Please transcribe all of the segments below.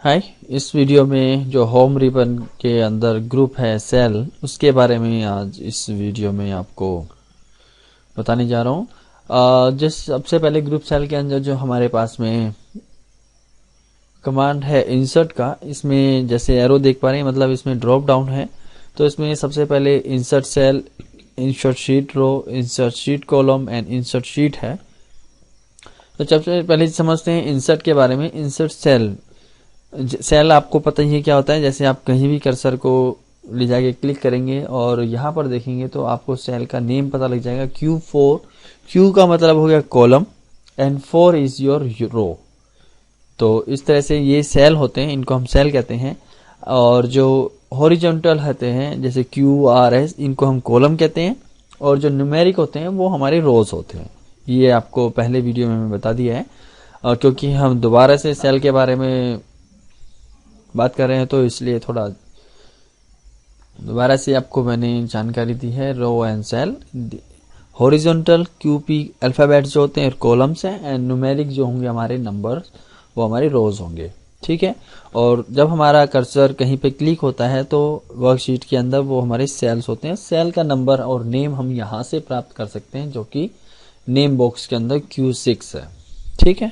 हाय, इस वीडियो में जो होम रिबन के अंदर ग्रुप है सेल, उसके बारे में आज इस वीडियो में आपको बताने जा रहा हूँ। जिस सबसे पहले ग्रुप सेल के अंदर जो हमारे पास में कमांड है इंसर्ट का, इसमें जैसे एरो देख पा रहे हैं, मतलब इसमें ड्रॉप डाउन है। तो इसमें सबसे पहले insert cell, insert sheet row, insert sheet column and insert sheet है। तो सबसे पहले समझते हैं इंसर्ट के बारे में। इंसर्ट सेल, सेल आपको पता ही है क्या होता है। जैसे आप कहीं भी कर्सर को ले जाके क्लिक करेंगे और यहाँ पर देखेंगे तो आपको सेल का नेम पता लग जाएगा। Q4, Q का मतलब हो गया कॉलम एंड 4 इज योर रो। तो इस तरह से ये सेल होते हैं, इनको हम सेल कहते हैं। और जो हॉरिजॉन्टल होते हैं जैसे QRS, इनको हम कॉलम कहते हैं। और जो न्यूमेरिक होते हैं वो हमारे रोज होते हैं। ये आपको पहले वीडियो में मैं बता दिया है। और क्योंकि हम दोबारा से सेल के बारे में बात कर रहे हैं तो इसलिए थोड़ा दोबारा से आपको मैंने जानकारी दी है। Row and cell, horizontal QP alphabet जो होते हैं कॉलम्स हैं, एंड न्यूमेरिक जो होंगे हमारे नंबर, वो हमारे रोज होंगे। ठीक है। और जब हमारा कर्सर कहीं पे क्लिक होता है तो वर्कशीट के अंदर वो हमारे सेल्स होते हैं। सेल का नंबर और नेम हम यहाँ से प्राप्त कर सकते हैं, जो कि नेम बॉक्स के अंदर Q6 है। ठीक है,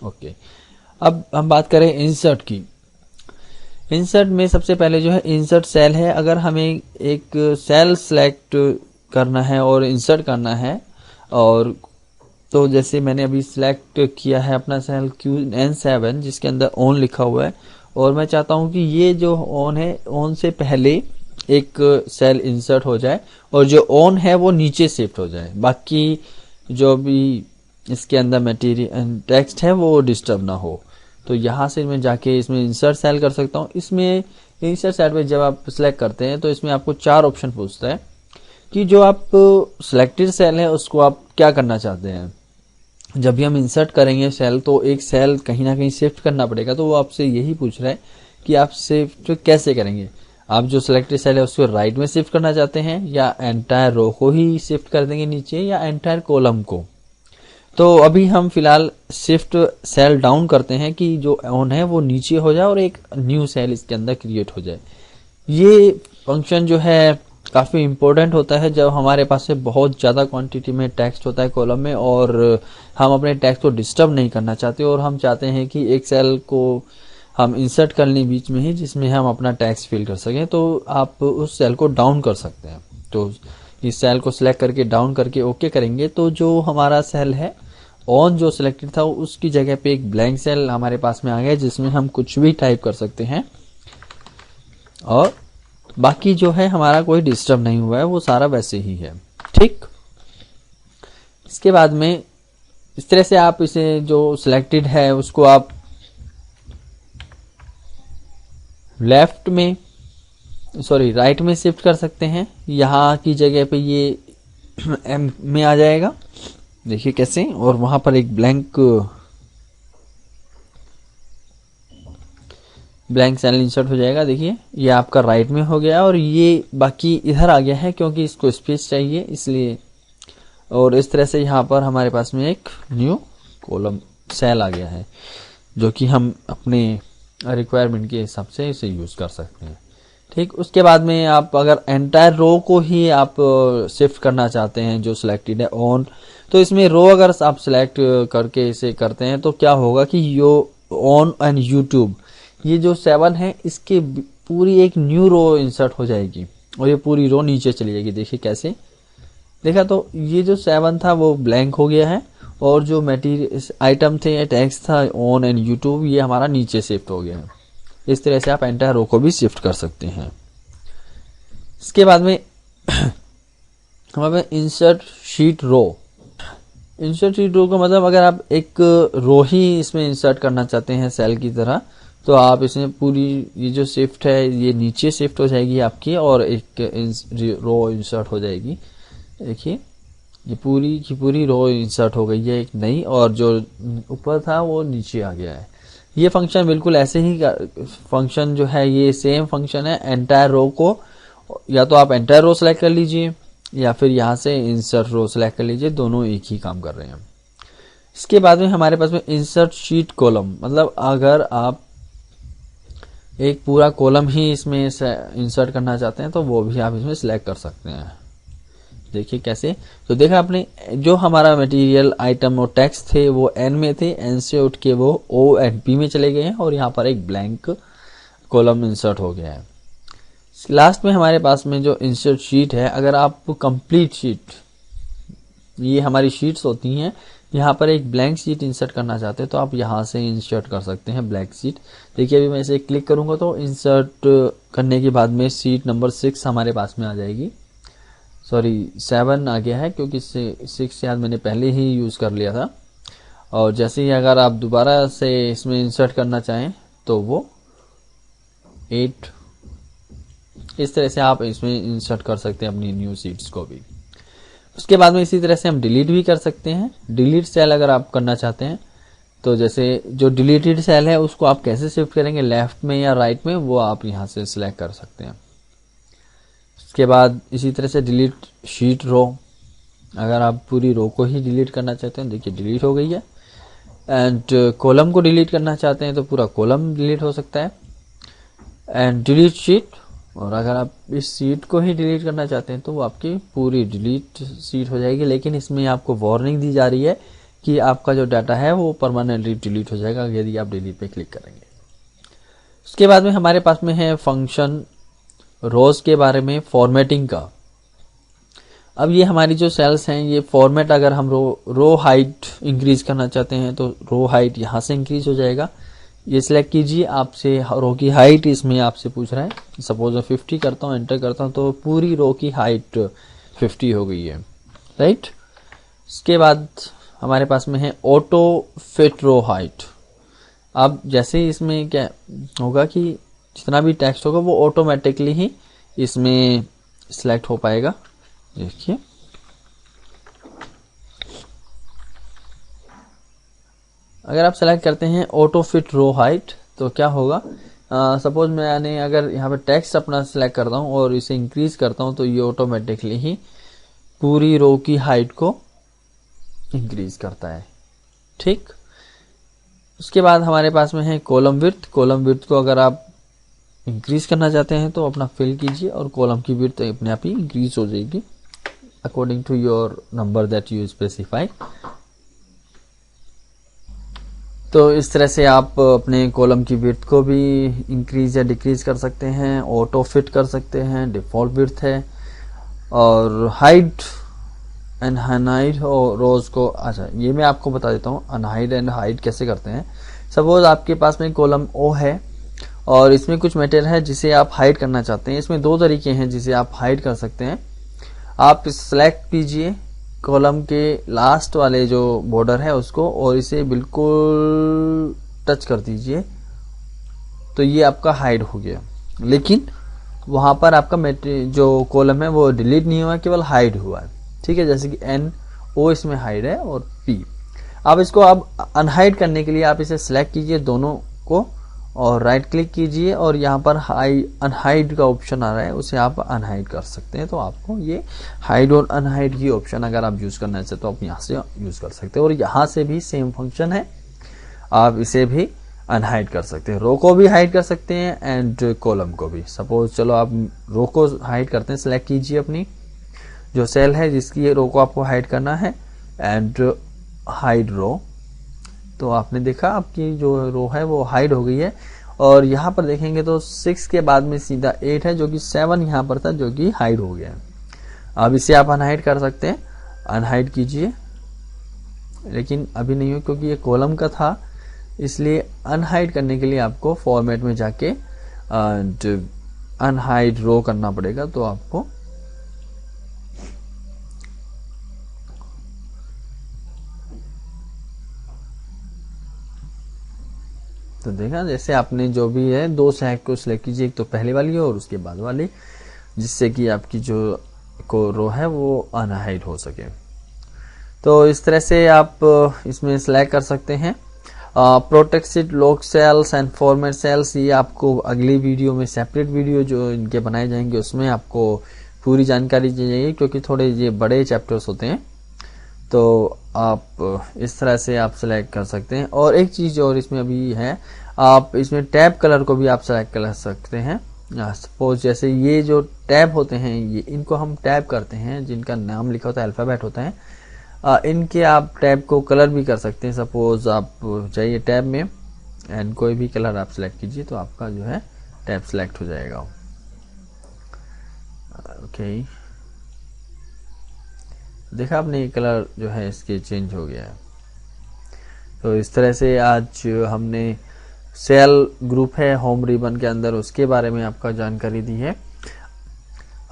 ओके। अब हम बात करें इंसर्ट की। इंसर्ट में सबसे पहले जो है इंसर्ट सेल है। अगर हमें एक सेल सेलेक्ट करना है और इंसर्ट करना है, और तो जैसे मैंने अभी सिलेक्ट किया है अपना सेल Q7 जिसके अंदर ऑन लिखा हुआ है, और मैं चाहता हूं कि ये जो ऑन है, ऑन से पहले एक सेल इंसर्ट हो जाए और जो ऑन है वो नीचे शिफ्ट हो जाए, बाकी जो भी इसके अंदर मटेरियल टेक्स्ट है वो डिस्टर्ब ना हो। तो यहाँ से मैं जाके इसमें इंसर्ट सेल कर सकता हूँ। इसमें इंसर्ट सेल में जब आप सिलेक्ट करते हैं तो इसमें आपको 4 ऑप्शन पूछता है कि जो आप सिलेक्टेड सेल है उसको आप क्या करना चाहते हैं। जब भी हम इंसर्ट करेंगे सेल तो एक सेल कहीं ना कहीं शिफ्ट करना पड़ेगा, तो वो आपसे यही पूछ रहा है कि आप शिफ्ट कैसे करेंगे। आप जो सिलेक्टेड सेल है उसको राइट में शिफ्ट करना चाहते हैं, या एंटायर रो को ही शिफ्ट कर देंगे नीचे, या एंटायर कॉलम को। तो अभी हम फिलहाल शिफ्ट सेल डाउन करते हैं कि जो ऑन है वो नीचे हो जाए और एक न्यू सेल इसके अंदर क्रिएट हो जाए। ये फंक्शन जो है काफी इंपॉर्टेंट होता है जब हमारे पास से बहुत ज्यादा क्वांटिटी में टेक्स्ट होता है कॉलम में, और हम अपने टेक्स्ट को डिस्टर्ब नहीं करना चाहते, और हम चाहते हैं कि एक सेल को हम इंसर्ट कर लें बीच में ही जिसमें हम अपना टेक्स्ट फिल कर सकें। तो आप उस सेल को डाउन कर सकते हैं। तो इस सेल को सिलेक्ट करके डाउन करके ओके करेंगे तो जो हमारा सेल है ऑन जो सिलेक्टेड था उसकी जगह पे एक ब्लैंक सेल हमारे पास में आ गया जिसमें हम कुछ भी टाइप कर सकते हैं, और बाकी जो है हमारा कोई डिस्टर्ब नहीं हुआ है, वो सारा वैसे ही है। ठीक। इसके बाद में इस तरह से आप इसे जो सिलेक्टेड है उसको आप लेफ्ट में राइट में शिफ्ट कर सकते हैं। यहाँ की जगह पे ये M में आ जाएगा, देखिए कैसे, और वहां पर एक ब्लैंक सेल इंसर्ट हो जाएगा। देखिए ये आपका राइट में हो गया और ये बाकी इधर आ गया है क्योंकि इसको स्पेस चाहिए इसलिए। और इस तरह से यहाँ पर हमारे पास में एक न्यू कॉलम सेल आ गया है जो कि हम अपने रिक्वायरमेंट के हिसाब से इसे यूज कर सकते हैं। ठीक। उसके बाद में आप अगर एंटायर रो को ही आप शिफ्ट करना चाहते हैं जो सिलेक्टेड है ऑन, तो इसमें रो अगर आप सिलेक्ट करके इसे करते हैं तो क्या होगा कि यो ऑन एंड यूट्यूब, ये जो 7 है इसके पूरी एक न्यू रो इंसर्ट हो जाएगी और ये पूरी रो नीचे चली जाएगी। देखिए कैसे, देखा, तो ये जो 7 था वो ब्लैंक हो गया है, और जो मटेरियल आइटम थे या टेक्स्ट था ऑन एंड यूट्यूब, ये हमारा नीचे शिफ्ट हो गया है। इस तरह से आप एंटायर रो को भी शिफ्ट कर सकते हैं। इसके बाद में हमारे insert sheet row. Insert sheet रो का मतलब अगर आप एक रो ही इसमें इंसर्ट करना चाहते हैं सेल की तरह, तो आप इसमें पूरी ये जो शिफ्ट है ये नीचे शिफ्ट हो जाएगी आपकी, और एक रो इंसर्ट हो जाएगी। देखिए ये पूरी की पूरी रो इंसर्ट हो गई है एक नई, और जो ऊपर था वो नीचे आ गया है। ये फंक्शन बिल्कुल ऐसे ही फंक्शन जो है ये सेम फंक्शन है। एंटायर रो को या तो आप एंटायर रो सेलेक्ट कर लीजिए या फिर यहाँ से इंसर्ट रो सेलेक्ट कर लीजिए, दोनों एक ही काम कर रहे हैं। इसके बाद में हमारे पास में इंसर्ट शीट कॉलम, मतलब अगर आप एक पूरा कॉलम ही इसमें इंसर्ट करना चाहते हैं तो वो भी आप इसमें सिलेक्ट कर सकते हैं। देखिए कैसे, तो देखा आपने जो हमारा मटेरियल आइटम और टेक्स्ट थे वो एन में थे, एन से उठ के वो ओ एंड पी में चले गए हैं और यहाँ पर एक ब्लैंक कॉलम इंसर्ट हो गया है। लास्ट में हमारे पास में जो इंसर्ट शीट है, अगर आप कंप्लीट शीट, ये हमारी शीट्स होती हैं, यहाँ पर एक ब्लैंक शीट इंसर्ट करना चाहते हैं तो आप यहाँ से इंसर्ट कर सकते हैं ब्लैंक शीट। देखिए अभी मैं इसे क्लिक करूंगा तो इंसर्ट करने के बाद में शीट नंबर 6 हमारे पास में आ जाएगी। सॉरी 7 आ गया है क्योंकि 6 शायद मैंने पहले ही यूज कर लिया था। और जैसे ही अगर आप दोबारा से इसमें इंसर्ट करना चाहें तो वो 8, इस तरह से आप इसमें इंसर्ट कर सकते हैं अपनी न्यू शीट्स को भी। उसके बाद में इसी तरह से हम डिलीट भी कर सकते हैं। डिलीट सेल अगर आप करना चाहते हैं तो जैसे जो डिलीटेड सेल है उसको आप कैसे शिफ्ट करेंगे, लेफ्ट में या राइट में, वो आप यहां से सिलेक्ट कर सकते हैं। उसके बाद इसी तरह से डिलीट शीट रो, अगर आप पूरी रो को ही डिलीट करना चाहते हैं, देखिए डिलीट हो गई है। एंड कॉलम को डिलीट करना चाहते हैं तो पूरा कॉलम डिलीट हो सकता है। एंड डिलीट शीट, और अगर आप इस सीट को ही डिलीट करना चाहते हैं तो वो आपकी पूरी डिलीट सीट हो जाएगी। लेकिन इसमें आपको वार्निंग दी जा रही है कि आपका जो डाटा है वो परमानेंटली डिलीट हो जाएगा यदि आप डिलीट पे क्लिक करेंगे। उसके बाद में हमारे पास में है फंक्शन रोज के बारे में, फॉर्मेटिंग का। अब ये हमारी जो सेल्स हैं ये फॉर्मेट, अगर हम रो हाइट इंक्रीज करना चाहते हैं तो रो हाइट यहां से इंक्रीज हो जाएगा। ये सिलेक्ट कीजिए, आपसे रो की हाइट इसमें आपसे पूछ रहा है। सपोज मैं 50 करता हूँ, एंटर करता हूँ तो पूरी रो की हाइट 50 हो गई है, राइट। इसके बाद हमारे पास में है ऑटो फिट रो हाइट। अब जैसे ही इसमें क्या होगा कि जितना भी टेक्स्ट होगा वो ऑटोमेटिकली ही इसमें सिलेक्ट हो पाएगा। देखिए अगर आप सेलेक्ट करते हैं ऑटो फिट रो हाइट तो क्या होगा, सपोज मैंने अगर यहाँ पे टेक्स्ट अपना सिलेक्ट करता हूँ और इसे इंक्रीज करता हूँ तो ये ऑटोमेटिकली ही पूरी रो की हाइट को इंक्रीज करता है, ठीक। उसके बाद हमारे पास में है कॉलम विड्थ। कॉलम विड्थ को अगर आप इंक्रीज करना चाहते हैं तो अपना फिल कीजिए और कॉलम की विड्थ अपने आप ही इंक्रीज हो जाएगी according to your number that you specify. तो इस तरह से आप अपने कॉलम की विड्थ को भी इंक्रीज या डिक्रीज कर सकते हैं, ऑटो फिट कर सकते हैं, डिफॉल्ट विड्थ है, और हाइड एंड अनहाइड और रोज को। अच्छा ये मैं आपको बता देता हूँ अनहाइड एंड हाइड कैसे करते हैं। सपोज आपके पास में कॉलम ओ है और इसमें कुछ मटेरियल है जिसे आप हाइड करना चाहते हैं। इसमें 2 तरीके हैं जिसे आप हाइड कर सकते हैं। आप सिलेक्ट कीजिए कॉलम के लास्ट वाले जो बॉर्डर है उसको और इसे बिल्कुल टच कर दीजिए तो ये आपका हाइड हो गया, लेकिन वहां पर आपका जो कॉलम है वो डिलीट नहीं हुआ, केवल हाइड हुआ है, ठीक है। जैसे कि एन ओ इसमें हाइड है और पी। अब इसको आप अनहाइड करने के लिए आप इसे सिलेक्ट कीजिए दोनों को और राइट क्लिक कीजिए और यहाँ पर अनहाइड का ऑप्शन आ रहा है, उसे आप अनहाइड कर सकते हैं। तो आपको ये हाइड और अनहाइड की ऑप्शन अगर आप यूज करना चाहते तो आप यहाँ से यूज कर सकते हैं। और यहाँ से भी सेम फंक्शन है, आप इसे भी अनहाइड कर सकते हैं। रो को भी हाइड कर सकते हैं एंड कॉलम को भी। सपोज चलो आप रो को हाइड करते हैं, सिलेक्ट कीजिए अपनी जो सेल है जिसकी रो को आपको हाइड करना है एंड हाइड रो। तो आपने देखा आपकी जो रो है वो हाइड हो गई है। और यहाँ पर देखेंगे तो 6 के बाद में सीधा 8 है जो कि 7 यहाँ पर था जो कि हाइड हो गया है। अब इसे आप अनहाइड कर सकते हैं, अनहाइड कीजिए, लेकिन अभी नहीं हो क्योंकि ये कॉलम का था, इसलिए अनहाइड करने के लिए आपको फॉर्मेट में जाके अनहाइड रो करना पड़ेगा। तो आपको तो देखा जैसे आपने जो भी है 2 सेलेक्ट को सिलेक्ट कीजिए, एक तो पहले वाली और उसके बाद वाली, जिससे कि आपकी जो को रो है वो अनहाइड हो सके। तो इस तरह से आप इसमें सिलेक्ट कर सकते हैं। Protected lock cells and format cells, ये आपको अगली वीडियो में सेपरेट वीडियो जो इनके बनाए जाएंगे उसमें आपको पूरी जानकारी दी जाएगी क्योंकि थोड़े ये बड़े चैप्टर्स होते हैं। तो आप इस तरह से आप सिलेक्ट कर सकते हैं। और एक चीज और इसमें अभी है, आप इसमें टैब कलर को भी आप सेलेक्ट कर सकते हैं। सपोज जैसे ये जो टैब होते हैं, ये इनको हम टैब करते हैं, जिनका नाम लिखा होता है अल्फ़ाबेट होता है, इनके आप टैब को कलर भी कर सकते हैं। सपोज आप चाहिए टैब में एंड कोई भी कलर आप सिलेक्ट कीजिए तो आपका जो है टैब सिलेक्ट हो जाएगा। ओके, देखा आपने, ये कलर जो है इसके चेंज हो गया है। तो इस तरह से आज हमने सेल ग्रुप है होम रिबन के अंदर, उसके बारे में आपका जानकारी दी है।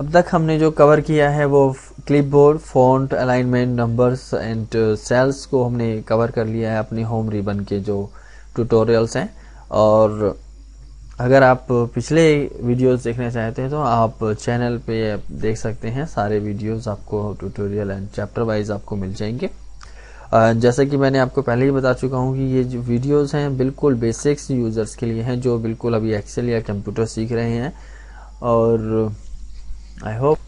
अब तक हमने जो कवर किया है वो clipboard, font, alignment, numbers and cells को हमने कवर कर लिया है अपने होम रिबन के जो ट्यूटोरियल्स हैं। और अगर आप पिछले वीडियोस देखना चाहते हैं तो आप चैनल पे देख सकते हैं, सारे वीडियोस आपको ट्यूटोरियल एंड चैप्टर वाइज आपको मिल जाएंगे। जैसा कि मैंने आपको पहले ही बता चुका हूं कि ये जो वीडियोस हैं बिल्कुल बेसिक्स यूजर्स के लिए हैं, जो बिल्कुल अभी एक्सेल या कंप्यूटर सीख रहे हैं। और आई होप